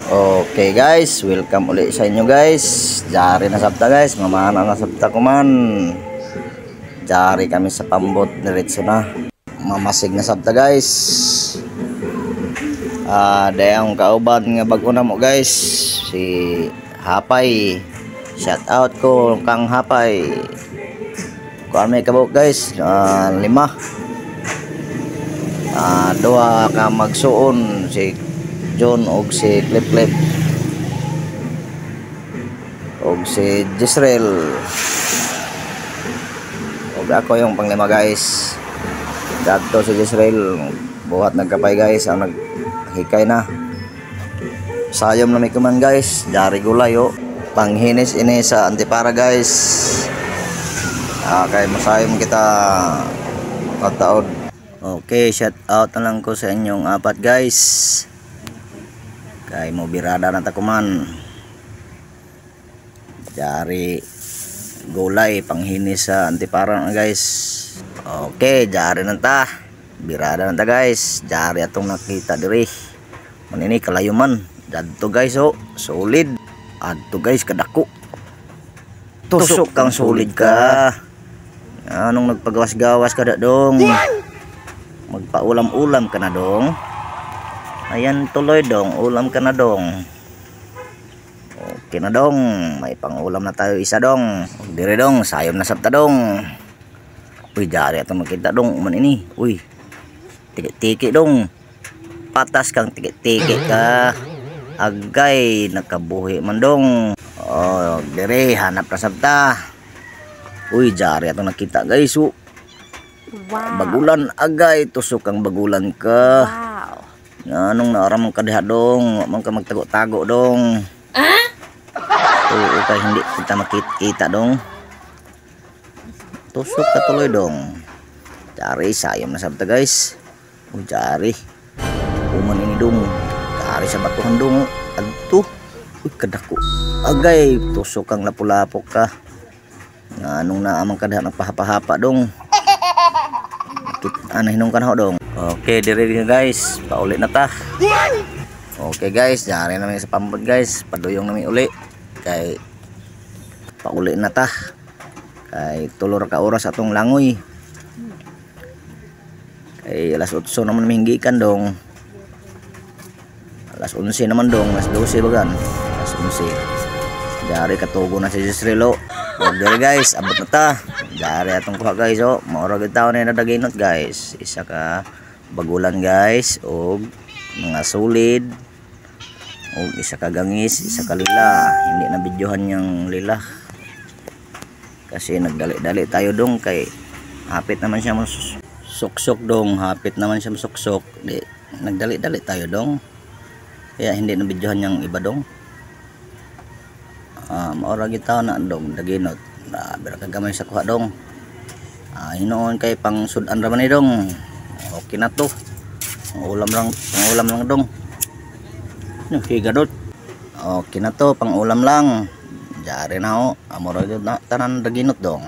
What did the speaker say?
Okay guys, welcome ulit sa inyo guys. Jari na sabta guys, mamana na sabta ko man. Jari kami sa pambot, diretso na. Mamasig na sabta guys. Dayang kauban nga bago na mo guys. Si Hapay. Shout out ko kang Hapay. Kuan may kabuk guys, 5. Dua ka magsuon si John og si Clip og si Jisrael og ako yung panglima guys. Dadto si Jisrael buhat nagkapay guys, ang naghikay na sayom na may kuman guys. Dari gulay panghinis ini sa Antipara guys. Kay masayom kita pagtaod. Okay, shout out na lang ko sa inyong apat guys. Kay mo birada na takuman. Jari gulay panghinis sa Antipara na guys. Okay, jari na ta. Birada na ta guys. Jari atong nakita diri. Manini kalayuman. Dadto guys solid. Adto guys kadako. Tusok kang solid ka. Anong nagpagawas-gawas ka da dong? Magpaulam-ulam ka na dong. Ayan tuloy dong, ulam ka na dong. Okay na dong, may pangulam na tayo isa dong. Dire dong, sayom na sabta dong. Uy, jari atong makita dong, man ini. Uy, tiki-tiki dong. Patas kang tiki-tiki ka. Agay, nakabuhi man dong. Oh, dire, hanap na sabta. Uy, jari atong nakita guys. Wow. Bagulan agay, tusok kang bagulan ka. Wow. Anong naaramang ka diha dong, man ka magtago-tago dong. Oo, kay hindi kita makita dong. Tusok ka tuloy dong. Jari, sayang na sabta guys. O jari, kuman ini dong. Jari sa batuhan dong. Adto, uy kadako. Agay, tusok kang lapu-lapok ka. Anong naamang ka diha nagpahapa-hapa dong. Hinong ka na dong. Okay, diri guys, paulit na ta. Okay guys, jari namin sa pambot guys, paduyong namin uli. Kay paulit na ta. Kay tulor ka oras atong langoy. Kay alas 8 naman minggikan dong. Alas 11 naman dong, alas 12 bagan. Alas 11. Jari katugo na si Jisrelo. Okay guys, abot na ta. Jari atong kuha guys maura gid taon na daginot guys. Isa ka bagulan guys og mga solid og isa ka gangis, isa ka lila. Hindi na videohan yung lila kasi nagdali-dali tayo dong. Kay hapit naman siya suksok dong, hapit naman siya suksok. Di nagdali-dali tayo dong, kaya hindi na videohan yung iba dong. Maura kita na dong daginot. Bira ka gamay sa kuha dong. Hinoon kay pang sudan raman ni dong. Okay na to. Ulam lang dong. Higadot. Okay na to, pang ulam lang. Jari na maura gyud na tanan daginot dong.